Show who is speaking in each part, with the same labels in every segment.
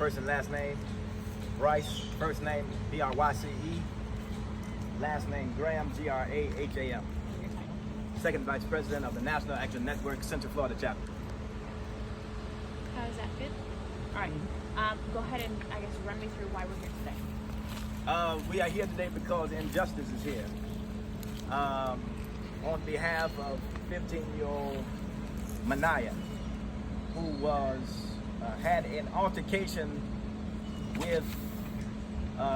Speaker 1: first and last name. Bryce, first name B-R-Y-C-E, last name Graham, G-R-A-H-A-M. Second Vice President of the National Action Network, Central Florida Chapter.
Speaker 2: How does that fit? All right. Go ahead and, I guess, run me through why we're here today.
Speaker 1: We are here today because injustice is here. On behalf of 15-year-old Maniya, who had an altercation with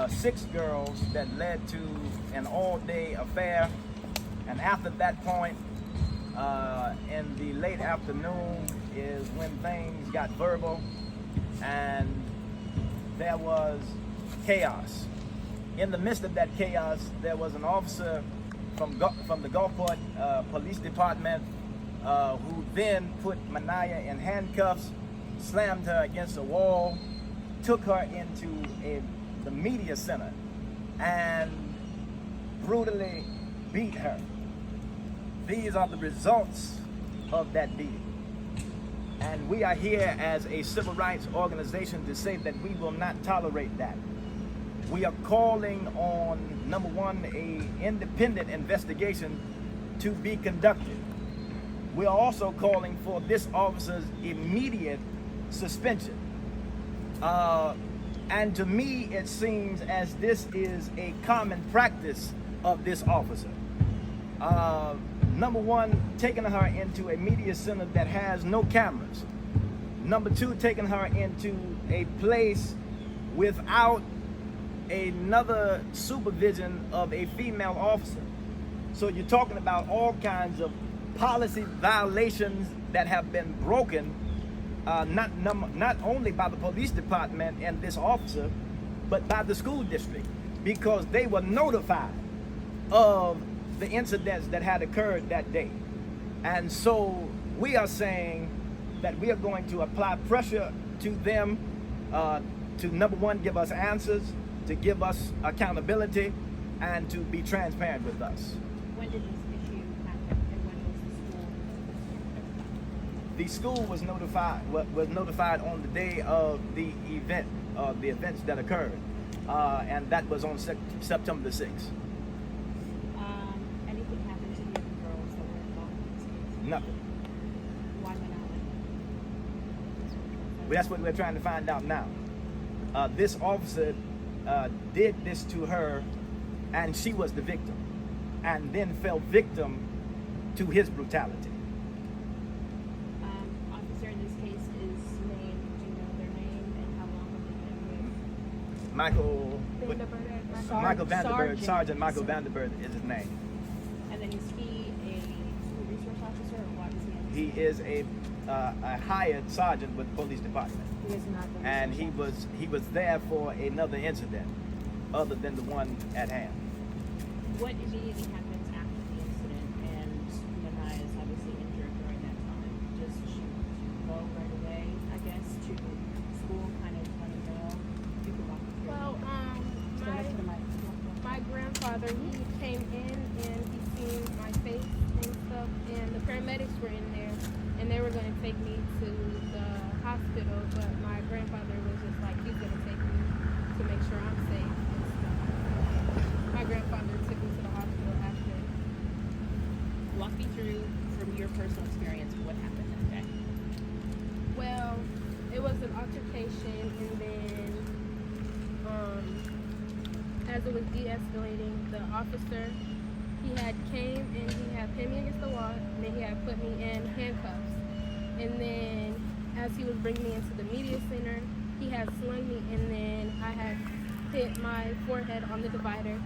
Speaker 1: 6 girls that led to an all-day affair, and after that point, in the late afternoon is when things got verbal and there was chaos. In the midst of that chaos, there was an officer from the Gulfport Police Department who then put Maniya in handcuffs, slammed her against a wall, took her into the media center, and brutally beat her. These are the results of that beating. And we are here as a civil rights organization to say that we will not tolerate that. We are calling on, number one, an independent investigation to be conducted. We are also calling for this officer's immediate suspension. And to me, it seems as this is a common practice of this officer. Number one, taking her into a media center that has no cameras. Number two, taking her into a place without another supervision of a female officer. So you're talking about all kinds of policy violations that have been broken, not only by the police department and this officer, but by the school district, because they were notified of the incidents that had occurred that day. And so we are saying that we are going to apply pressure to them to, number one, give us answers, to give us accountability, and to be transparent with us.
Speaker 2: When did this issue happen, and when was
Speaker 1: The school was notified on the day of the event, the events that occurred, and that was on September the 6th.
Speaker 2: Anything happened to the other girls that were involved in this case?
Speaker 1: Nothing.
Speaker 2: Why Maniya?
Speaker 1: Well, that's what we're trying to find out now. This officer did this to her, and she was the victim, and then fell victim to his brutality.
Speaker 2: Officer in this case is named, do you know their name and how long have they been with?
Speaker 1: Michael Vanderberg, Sergeant Michael
Speaker 2: Sir.
Speaker 1: Vanderberg is his name.
Speaker 2: And then is he a school resource officer, or what is he?
Speaker 1: He is a hired sergeant with the police department.
Speaker 2: He is not the
Speaker 1: And
Speaker 2: resource
Speaker 1: he was there for another incident other than the one at hand.
Speaker 2: What immediately happens after the incident, and Maniya is obviously injured during that time? Does she go right away, I guess, to school, kind of let her know? You can walk me through.
Speaker 3: Well,
Speaker 2: Stand up to the mic.
Speaker 3: my grandfather, he came in and he seen my face and stuff, and the paramedics were in there, and they were going to take me to the hospital, but my grandfather was just like, he's going to take me to make sure I'm safe and stuff. My grandfather took me to the hospital after.
Speaker 2: Walk me through, from your personal experience, what happened that day.
Speaker 3: Well, it was an altercation, and then as it was de-escalating, the officer, he had came and he had pinned me against the wall, and then he had put me in handcuffs. And then as he was bringing me into the media center, he had slung me, and then I had hit my forehead on the divider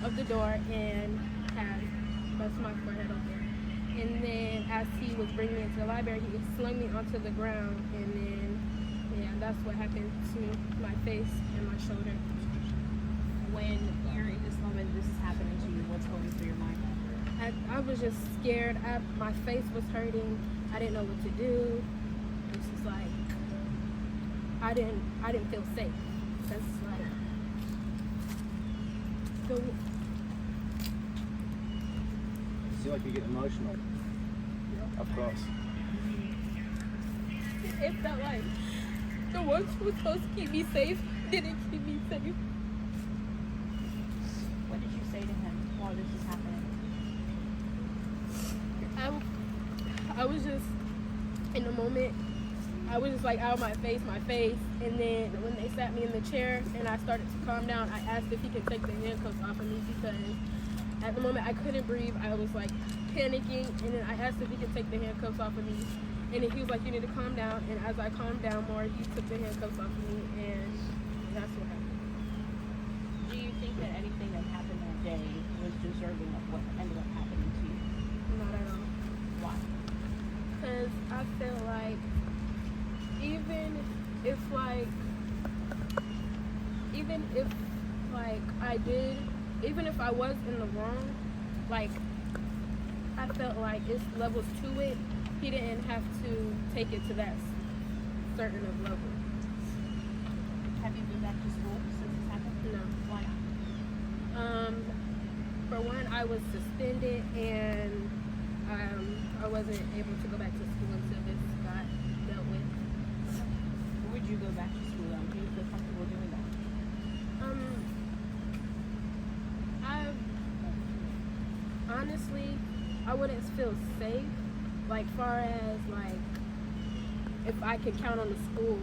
Speaker 3: of the door and had bust my forehead open. And then as he was bringing me into the library, he slung me onto the ground, and then, yeah, that's what happened to me, my face and my shoulder.
Speaker 2: When you're in this moment, this is happening to you, what's going through your mind?
Speaker 3: I was just scared. My face was hurting. I didn't know what to do. It was just like, I didn't feel safe. That's like,
Speaker 1: You seem like you get emotional. Of course.
Speaker 3: it felt like the once was supposed to keep me safe didn't keep me safe.
Speaker 2: What did you say to him while this was happening?
Speaker 3: I was just in the moment. I was just like out of my face, and then when they sat me in the chair and I started to calm down, I asked if he could take the handcuffs off of me because at the moment I couldn't breathe. I was like panicking, and then I asked if he could take the handcuffs off of me, and then he was like, "You need to calm down." And as I calmed down more, he took the handcuffs off of me, and that's what happened.
Speaker 2: Do you think that anything that happened that day was deserving of what ended up happening to you?
Speaker 3: Not at all.
Speaker 2: Why?
Speaker 3: Because I feel like even if I was in the wrong, like I felt like it's levels to it. He didn't have to take it to that certain of level.
Speaker 2: Have you been back to school since this happened?
Speaker 3: No.
Speaker 2: Why not?
Speaker 3: For one, I was suspended and I wasn't able to go back to school until this got dealt with.
Speaker 2: Would you go back to school? Do you feel comfortable doing that?
Speaker 3: Honestly, I wouldn't feel safe. Like far as like if I could count on the school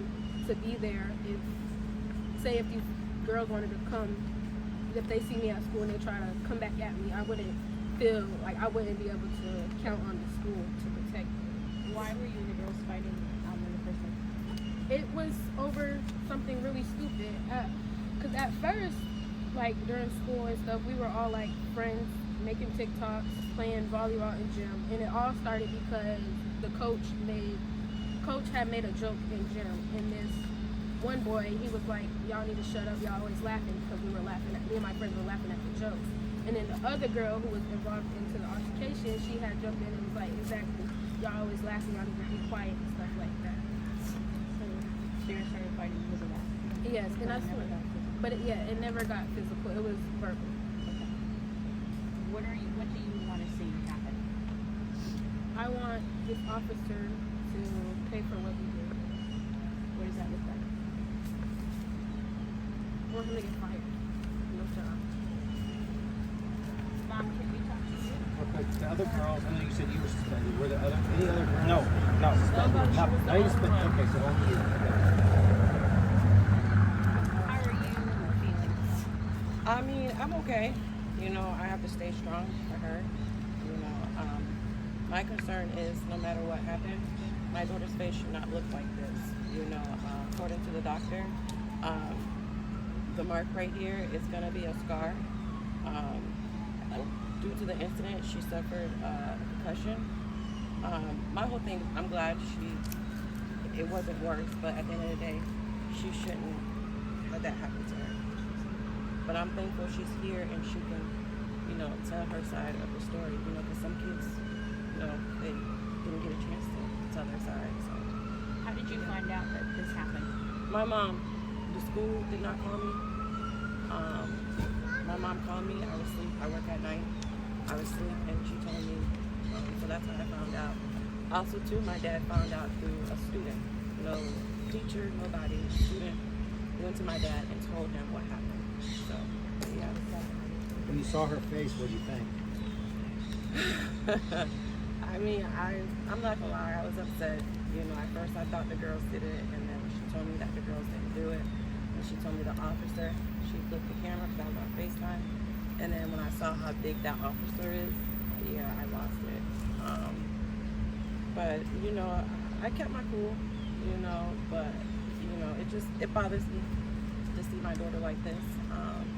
Speaker 3: to be there. If say if these girls wanted to come, if they see me at school and they try to come back at me, I wouldn't feel like I wouldn't be able to count on the school to protect me.
Speaker 2: Why were you and the girls fighting in the first place?
Speaker 3: It was over something really stupid. Cause at first, like during school and stuff, we were all like friends, making TikToks, playing volleyball in gym, and it all started because the coach had made a joke in gym, and this one boy, he was like, "Y'all need to shut up, y'all always laughing," because me and my friends were laughing at the jokes. And then the other girl who was involved into the altercation, she had jumped in and was like, "Exactly, y'all always laughing, y'all need to be quiet," and stuff like that.
Speaker 2: So they started fighting because of that?
Speaker 3: Yes, and that's
Speaker 2: never got physical.
Speaker 3: but it never got physical. It was verbal.
Speaker 2: Okay. What do you want to see happen?
Speaker 3: I want this officer to pay for what he did.
Speaker 2: What does that look like?
Speaker 3: For him to get fired. No job.
Speaker 2: Mom, can we talk to you?
Speaker 4: Okay, the other girls, I know you said you were suspended. Were there any other girls?
Speaker 1: No.
Speaker 4: Suspended? Not, I suspended. Okay, so only you.
Speaker 2: How are you feeling?
Speaker 5: I mean, I'm okay. You know, I have to stay strong for her. You know, my concern is no matter what happened, my daughter's face should not look like this. You know, according to the doctor, the mark right here is going to be a scar. Due to the incident, she suffered a concussion. My whole thing, I'm glad it wasn't worse, but at the end of the day, she shouldn't have that happen to her. But I'm thankful she's here and she can, you know, tell her side of the story, you know, because some kids, you know, they didn't get a chance to tell their side. So,
Speaker 2: How did you find out that this happened?
Speaker 5: my mom, the school did not call me. My mom called me. I was asleep. I work at night. I was asleep, and she told me. So that's how I found out. Also, too, my dad found out through a student. No teacher, nobody. Student went to my dad and told him what happened. So, yeah.
Speaker 4: When you saw her face, what did you think?
Speaker 5: I mean, I'm not gonna lie, I was upset. You know, at first I thought the girls did it, and then she told me that the girls didn't do it. And she told me the officer, she flipped the camera because I was on FaceTime. And then when I saw how big that officer is, yeah, I lost it. But, you know, I kept my cool, you know, but, you know, it bothers me to see my daughter like this.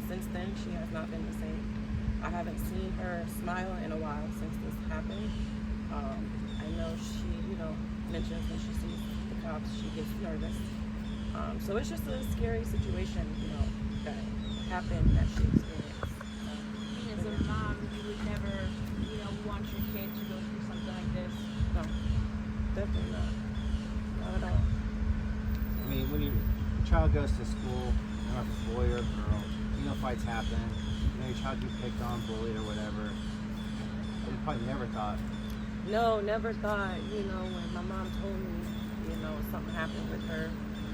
Speaker 5: Since then, she has not been the same. I haven't seen her smile in a while since this happened. I know she, you know, mentions when she sees the cops, she gets nervous. So it's just a scary situation, you know, that happened that she experienced.
Speaker 2: As a mom, you would never, you know, want your kid to go through something like this.
Speaker 5: No, definitely not. Not at all.
Speaker 4: I mean, when your child goes to school, no matter if it's a boy or a girl, you know fights happen. You know your child get picked on, bullied, or whatever. You probably never thought.
Speaker 5: No, never thought, you know, when my mom told me, you know, something happened with her,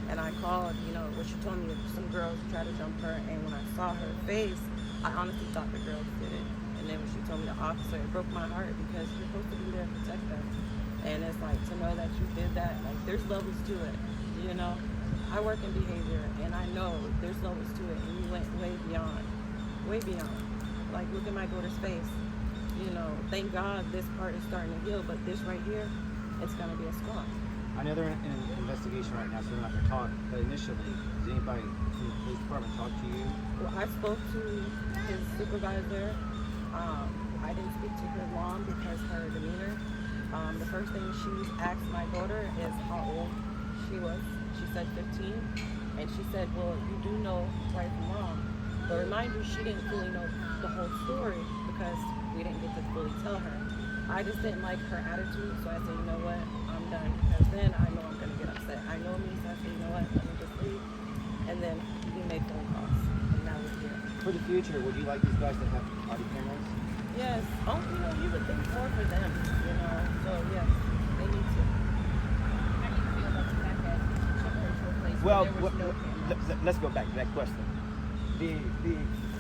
Speaker 5: And I called, you know, what she told me, some girls tried to jump her, and when I saw her face, I honestly thought the girls did it. And then when she told me the officer, it broke my heart because you're supposed to be there to protect them. And it's like, to know that you did that, like, there's levels to it, you know? I work in behavior, and I know there's levels to it, and you went way beyond, way beyond. Like, look at my daughter's face. You know, thank God this part is starting to heal, but this right here, it's gonna be a scar.
Speaker 4: I know they're in an investigation right now, so they're not going to talk. But initially, does anybody from the police department talk to you?
Speaker 5: Well, I spoke to his supervisor. I didn't speak to her long because her demeanor. The first thing she asked my daughter is how old she was. She said 15, and she said, well, you do know right from wrong. But remind you, she didn't fully know the whole story because we didn't get to fully tell her. I just didn't like her attitude, so I said, you know what, I'm done. Because then I know I'm going to get upset. I know me, so I said, you know what, let me just leave. And then we made phone calls, and now we're here.
Speaker 4: For the future, would you like these guys to have body cameras?
Speaker 5: Yes. Oh, you know, you would think more for them, you know. So, yes, they need to.
Speaker 2: How do you feel about the fact that you took her to a place
Speaker 1: Well,
Speaker 2: where there was no cameras?
Speaker 1: let's go back to that question.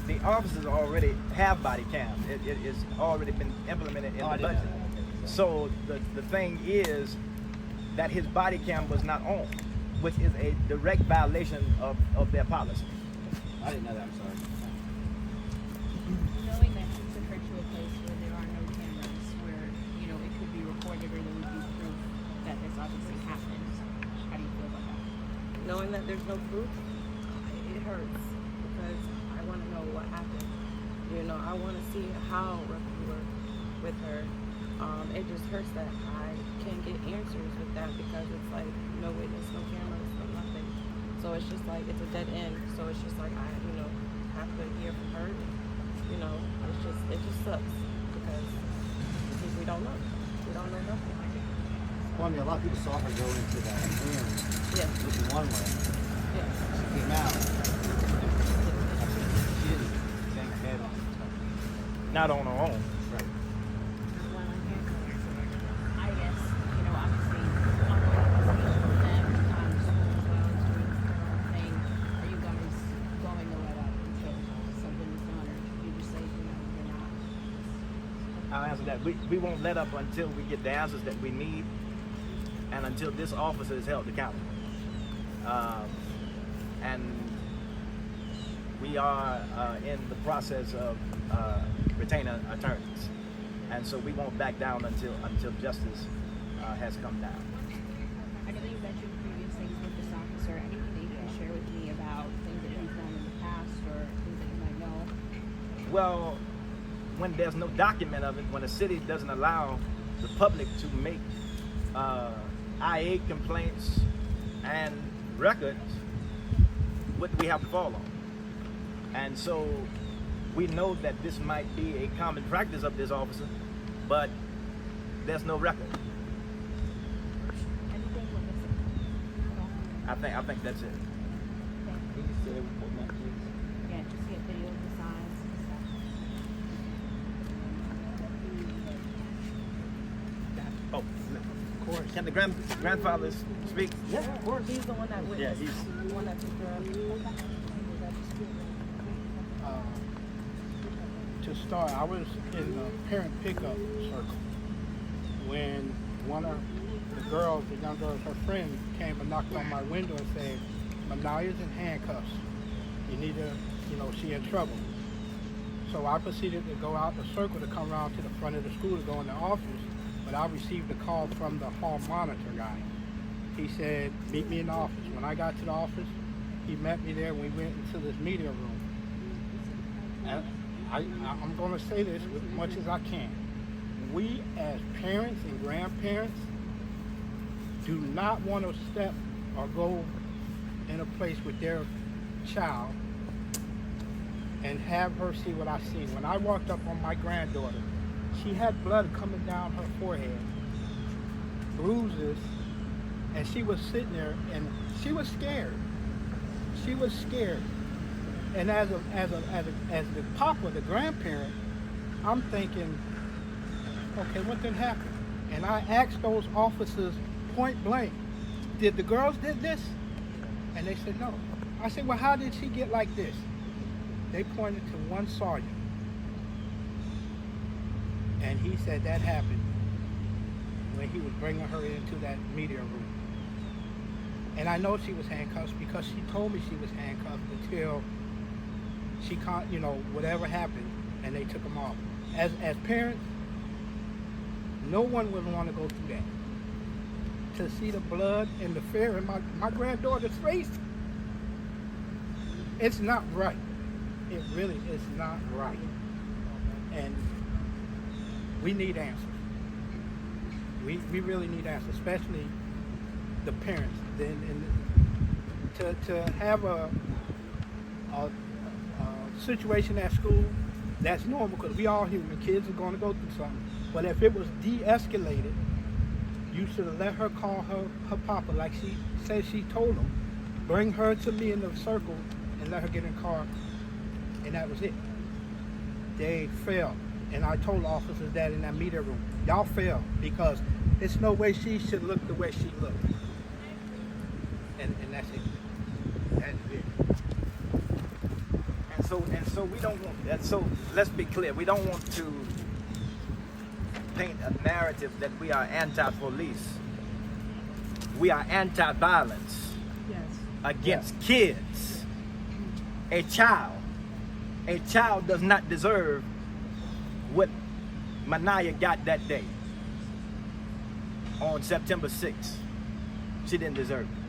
Speaker 1: The officers already have body cams. It is already been implemented in the budget. So the thing is that his body cam was not on, which is a direct violation of their policy.
Speaker 4: I didn't know that. I'm sorry.
Speaker 2: Knowing that you took her to a place where there are no cameras, where, you know, it could be recorded or there would be proof that this obviously happened, how do you feel about that?
Speaker 5: Knowing that there's no proof, it hurts because I want to know what happened. You know, I want to see how rough you were with her. It just hurts that I can't get answers with that because it's like no witness, no cameras, no nothing. So it's just like it's a dead end. So it's just like I, you know, have to hear from her. You know, it just sucks because we don't know. We don't know nothing.
Speaker 4: Well, I mean, a lot of people saw her go into that room
Speaker 5: Yeah.
Speaker 4: looking one way.
Speaker 5: Yeah.
Speaker 4: She came out. She didn't bang her head on the
Speaker 1: Not on her own.
Speaker 4: Right.
Speaker 2: Well, I guess, you know, obviously, ongoing investigation with them, school as well is doing their own thing. Are you guys going to let up until something is done, or do you just say, you know, you're not?
Speaker 1: I'll answer that. We won't let up until we get the answers that we need and until this officer is held accountable. And we are in the process of retaining attorneys. And so we won't back down until justice has come down.
Speaker 2: I know that you mentioned previous things with this officer. Anything that you can share with me about things that he's done in the past or things that you might know?
Speaker 1: Well, when there's no document of it, when a city doesn't allow the public to make IA complaints and records, what do we have to fall on? And so we know that this might be a common practice of this officer, but there's no record.
Speaker 2: Anything we're missing?
Speaker 1: I think that's it.
Speaker 4: Can you say what that means?
Speaker 2: Yeah, just get video of the signs and stuff.
Speaker 1: Oh, of course. Can the grandfathers speak?
Speaker 5: Yeah, of course. He's the one that witnessed.
Speaker 1: Yeah, he's
Speaker 5: the one that took her up.
Speaker 6: To start, I was in the parent pickup circle when one of the girls, the young girls, her friend, came and knocked on my window and said, Maniya's in handcuffs. You need to, you know, she in trouble. So I proceeded to go out the circle to come around to the front of the school to go in the office, but I received a call from the hall monitor guy. He said, meet me in the office. When I got to the office, he met me there and we went into this media room. And I'm going to say this as much as I can. We as parents and grandparents do not want to step or go in a place with their child and have her see what I see. When I walked up on my granddaughter, she had blood coming down her forehead, bruises, and she was sitting there and she was scared. She was scared. And as the papa, the grandparent, I'm thinking, okay, what did happen? And I asked those officers point blank, did the girls did this? And they said, no. I said, well, how did she get like this? They pointed to one sergeant. And he said that happened when he was bringing her into that media room. And I know she was handcuffed because she told me she was handcuffed until she can't, you know, whatever happened, and they took them off. As parents, no one would want to go through that. To see the blood and the fear in my granddaughter's face, it's not right. It really is not right. And we need answers. We really need answers, especially the parents. And to have a situation at school, that's normal because we all human. Kids are going to go through something. But if it was de-escalated, you should have let her call her papa like she said she told him. Bring her to me in the circle and let her get in the car. And that was it. They failed. And I told officers that in that media room. Y'all failed because there's no way she should look the way she looked. And that's it. That's it.
Speaker 1: And so we don't want that. So let's be clear. We don't want to paint a narrative that we are anti-police. We are anti-violence
Speaker 5: Yes.
Speaker 1: against kids. A child does not deserve what Maniya got that day on September 6th. She didn't deserve it.